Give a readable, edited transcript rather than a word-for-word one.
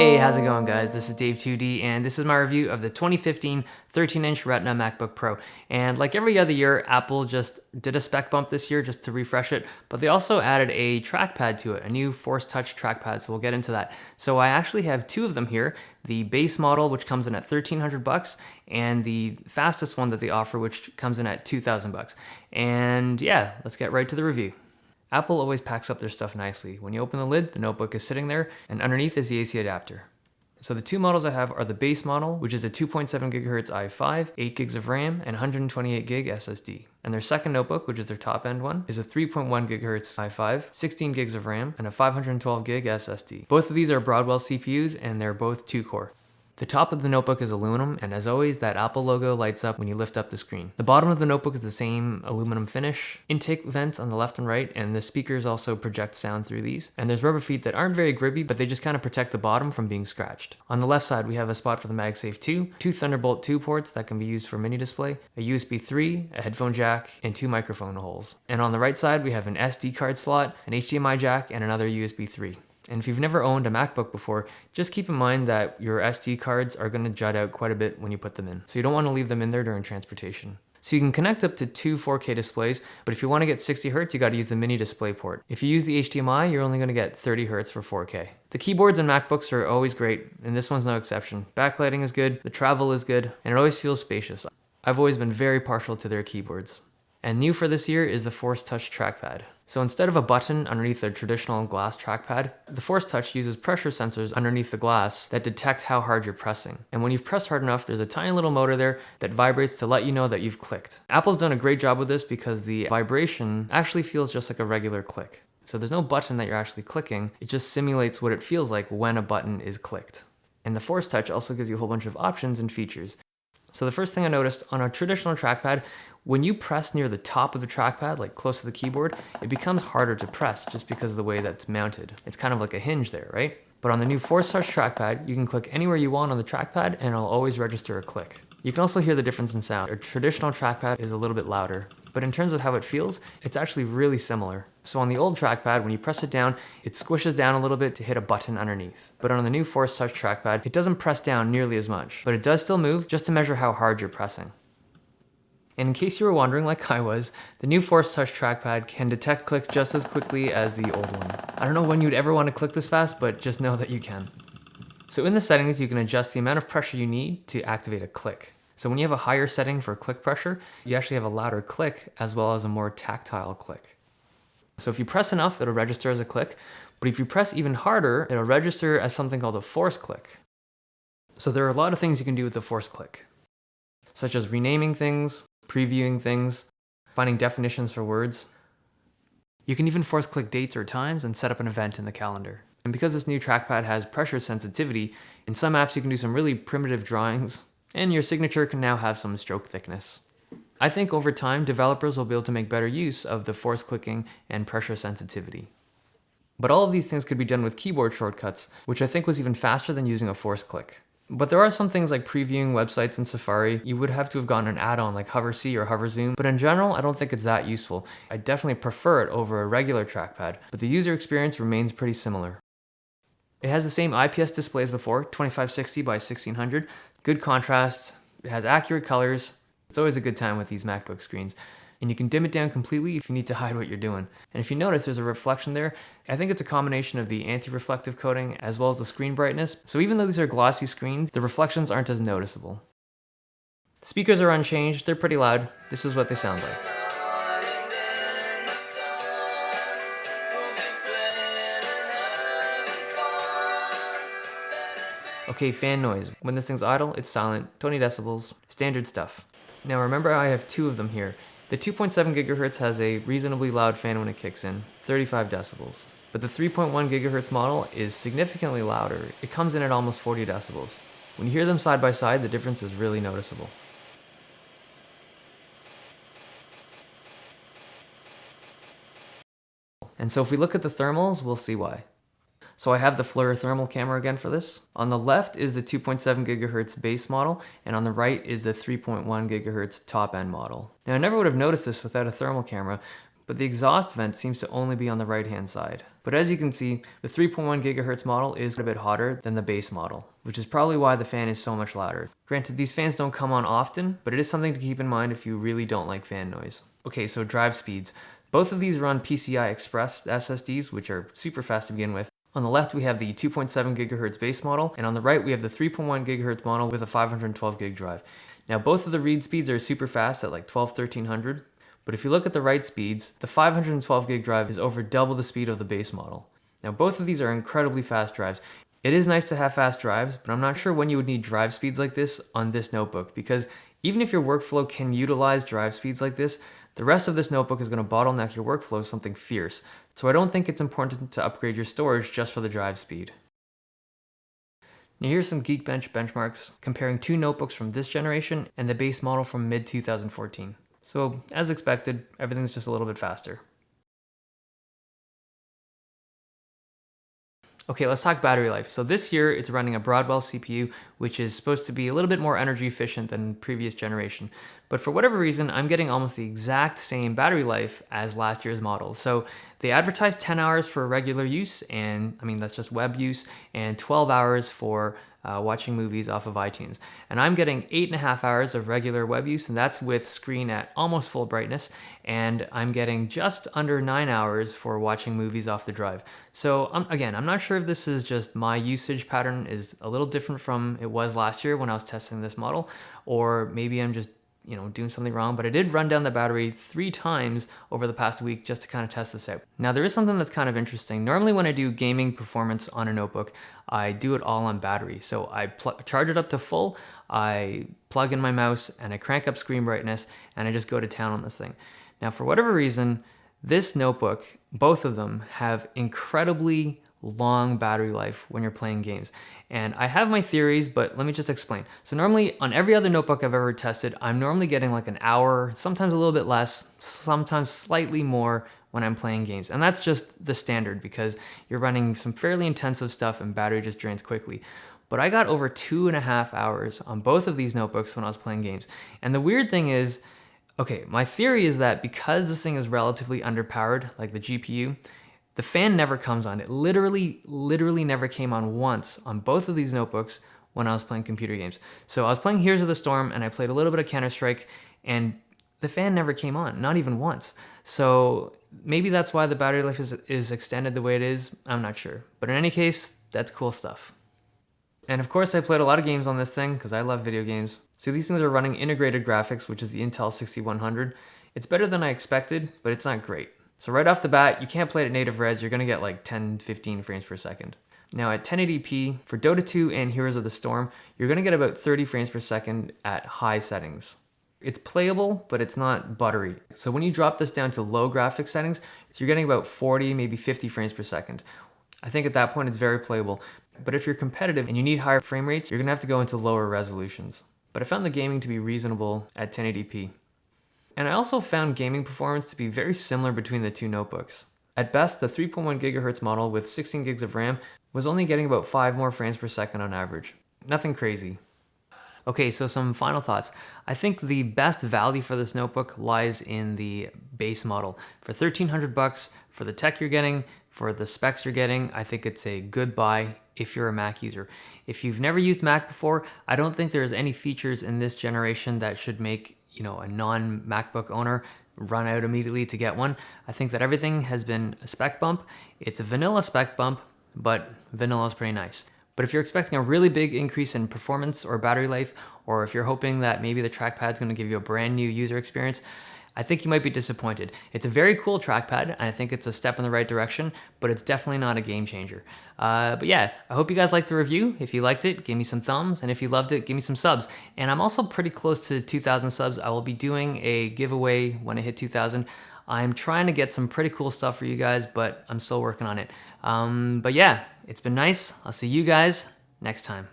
Hey, how's it going, guys? This is Dave 2D, and this is my review of the 2015 13-inch Retina Macbook Pro. And like every other year, Apple just did a spec bump this year just to refresh it, but they also added a trackpad to it, a new Force Touch Trackpad, so we'll get into that. So I actually have two of them here, the base model, which comes in at $1,300, and the fastest one that they offer, which comes in at $2,000. And yeah, let's get right to the review. Apple always packs up their stuff nicely. When you open the lid, the notebook is sitting there, and underneath is the AC adapter. So the two models I have are the base model, which is a 2.7 GHz i5, 8 gigs of RAM, and 128 gig SSD. And their second notebook, which is their top end one, is a 3.1 GHz i5, 16 gigs of RAM, and a 512 gig SSD. Both of these are Broadwell CPUs, and they're both 2-core. The top of the notebook is aluminum, and as always, that Apple logo lights up when you lift up the screen. The bottom of the notebook is the same aluminum finish, intake vents on the left and right, and the speakers also project sound through these. And there's rubber feet that aren't very grippy, but they just kind of protect the bottom from being scratched. On the left side, we have a spot for the MagSafe 2, two Thunderbolt 2 ports that can be used for mini display, a USB 3, a headphone jack, and two microphone holes. And on the right side, we have an SD card slot, an HDMI jack, and another USB 3. And if you've never owned a MacBook before, just keep in mind that your SD cards are going to jut out quite a bit when you put them in. So you don't want to leave them in there during transportation. So you can connect up to two 4K displays, but if you want to get 60 Hz, you got to use the mini display port. If you use the HDMI, you're only going to get 30 Hz for 4K. The keyboards in MacBooks are always great, and this one's no exception. Backlighting is good, the travel is good, and it always feels spacious. I've always been very partial to their keyboards. And new for this year is the Force Touch Trackpad. So instead of a button underneath their traditional glass trackpad, the Force Touch uses pressure sensors underneath the glass that detect how hard you're pressing. And when you've pressed hard enough, there's a tiny little motor there that vibrates to let you know that you've clicked. Apple's done a great job with this because the vibration actually feels just like a regular click. So there's no button that you're actually clicking, it just simulates what it feels like when a button is clicked. And the Force Touch also gives you a whole bunch of options and features. So the first thing I noticed on a traditional trackpad, when you press near the top of the trackpad, like close to the keyboard, it becomes harder to press just because of the way that's mounted. It's kind of like a hinge there, right? But on the new Force Touch Trackpad, you can click anywhere you want on the trackpad and it'll always register a click. You can also hear the difference in sound. A traditional trackpad is a little bit louder, but in terms of how it feels, it's actually really similar. So on the old trackpad, when you press it down, it squishes down a little bit to hit a button underneath. But on the new Force Touch Trackpad, it doesn't press down nearly as much, but it does still move just to measure how hard you're pressing. And in case you were wondering, like I was, the new Force Touch Trackpad can detect clicks just as quickly as the old one. I don't know when you'd ever want to click this fast, but just know that you can. So in the settings, you can adjust the amount of pressure you need to activate a click. So when you have a higher setting for click pressure, you actually have a louder click as well as a more tactile click. So if you press enough, it'll register as a click, but if you press even harder, it'll register as something called a force click. So there are a lot of things you can do with the force click, such as renaming things, previewing things, finding definitions for words. You can even force click dates or times and set up an event in the calendar. And because this new trackpad has pressure sensitivity, in some apps you can do some really primitive drawings, and your signature can now have some stroke thickness. I think over time, developers will be able to make better use of the force clicking and pressure sensitivity. But all of these things could be done with keyboard shortcuts, which I think was even faster than using a force click. But there are some things like previewing websites in Safari. You would have to have gotten an add-on like Hover C or Hover Zoom, but in general, I don't think it's that useful. I definitely prefer it over a regular trackpad, but the user experience remains pretty similar. It has the same IPS display as before, 2560 by 1600, good contrast, it has accurate colors. It's always a good time with these MacBook screens. And you can dim it down completely if you need to hide what you're doing. And if you notice there's a reflection there, I think it's a combination of the anti-reflective coating as well as the screen brightness. So even though these are glossy screens, the reflections aren't as noticeable. The speakers are unchanged, they're pretty loud. This is what they sound like. Okay, fan noise. When this thing's idle, it's silent, 20 decibels, standard stuff. Now remember I have two of them here. The 2.7 GHz has a reasonably loud fan when it kicks in, 35 decibels. But the 3.1 GHz model is significantly louder. It comes in at almost 40 decibels. When you hear them side by side, the difference is really noticeable. And so if we look at the thermals, we'll see why. So I have the FLIR thermal camera again for this. On the left is the 2.7 gigahertz base model, and on the right is the 3.1 gigahertz top end model. Now I never would have noticed this without a thermal camera, but the exhaust vent seems to only be on the right hand side. But as you can see, the 3.1 gigahertz model is a bit hotter than the base model, which is probably why the fan is so much louder. Granted, these fans don't come on often, but it is something to keep in mind if you really don't like fan noise. Okay, so drive speeds. Both of these run PCI Express SSDs, which are super fast to begin with. On the left, we have the 2.7 gigahertz base model, and on the right, we have the 3.1 gigahertz model with a 512 gig drive. Now, both of the read speeds are super fast at like 1300. But if you look at the write speeds, the 512 gig drive is over double the speed of the base model. Now, both of these are incredibly fast drives. It is nice to have fast drives, but I'm not sure when you would need drive speeds like this on this notebook, because even if your workflow can utilize drive speeds like this, the rest of this notebook is going to bottleneck your workflow something fierce. So I don't think it's important to upgrade your storage just for the drive speed. Now here's some Geekbench benchmarks comparing two notebooks from this generation and the base model from mid-2014. So as expected, everything's just a little bit faster. Okay, let's talk battery life. So this year it's running a Broadwell CPU, which is supposed to be a little bit more energy efficient than previous generation. But for whatever reason, I'm getting almost the exact same battery life as last year's model. So they advertised 10 hours for regular use, and I mean, that's just web use, and 12 hours for watching movies off of iTunes. And I'm getting 8.5 hours of regular web use, and that's with screen at almost full brightness. And I'm getting just under 9 hours for watching movies off the drive. So again, I'm not sure if this is just my usage pattern is a little different from it was last year when I was testing this model, or maybe I'm just doing something wrong, but I did run down the battery 3 times over the past week just to kind of test this out. Now there is something that's kind of interesting. Normally when I do gaming performance on a notebook, I do it all on battery. So I charge it up to full, I plug in my mouse and I crank up screen brightness and I just go to town on this thing. Now for whatever reason, this notebook, both of them have incredibly long battery life when you're playing games. And I have my theories, but let me just explain. So normally on every other notebook I've ever tested, I'm normally getting like an hour, sometimes a little bit less, sometimes slightly more when I'm playing games. And that's just the standard because you're running some fairly intensive stuff and battery just drains quickly. But I got over 2.5 hours on both of these notebooks when I was playing games. And the weird thing is, okay, my theory is that because this thing is relatively underpowered, like the GPU, the fan never comes on. It literally never came on once on both of these notebooks when I was playing computer games. So I was playing Heroes of the Storm and I played a little bit of Counter-Strike and the fan never came on, not even once. So maybe that's why the battery life is extended the way it is. I'm not sure. But in any case, that's cool stuff. And of course I played a lot of games on this thing because I love video games. So these things are running integrated graphics, which is the Intel 6100. It's better than I expected, but it's not great. So right off the bat, you can't play it at native res. You're gonna get like 10, 15 frames per second. Now at 1080p, for Dota 2 and Heroes of the Storm, you're gonna get about 30 frames per second at high settings. It's playable, but it's not buttery. So when you drop this down to low graphics settings, you're getting about 40, maybe 50 frames per second. I think at that point it's very playable. But if you're competitive and you need higher frame rates, you're gonna have to go into lower resolutions. But I found the gaming to be reasonable at 1080p. And I also found gaming performance to be very similar between the two notebooks. At best, the 3.1 gigahertz model with 16 gigs of RAM was only getting about 5 more frames per second on average. Nothing crazy. Okay, so some final thoughts. I think the best value for this notebook lies in the base model. For $1,300, for the tech you're getting, for the specs you're getting, I think it's a good buy if you're a Mac user. If you've never used Mac before, I don't think there's any features in this generation that should make a non-MacBook owner run out immediately to get one. I think that everything has been a spec bump. It's a vanilla spec bump, but vanilla is pretty nice. But if you're expecting a really big increase in performance or battery life, or if you're hoping that maybe the trackpad's gonna give you a brand new user experience, I think you might be disappointed. It's a very cool trackpad, and I think it's a step in the right direction, but it's definitely not a game changer. But yeah, I hope you guys liked the review. If you liked it, give me some thumbs, and if you loved it, give me some subs. And I'm also pretty close to 2,000 subs. I will be doing a giveaway when I hit 2,000. I'm trying to get some pretty cool stuff for you guys, but I'm still working on it. But yeah, it's been nice. I'll see you guys next time.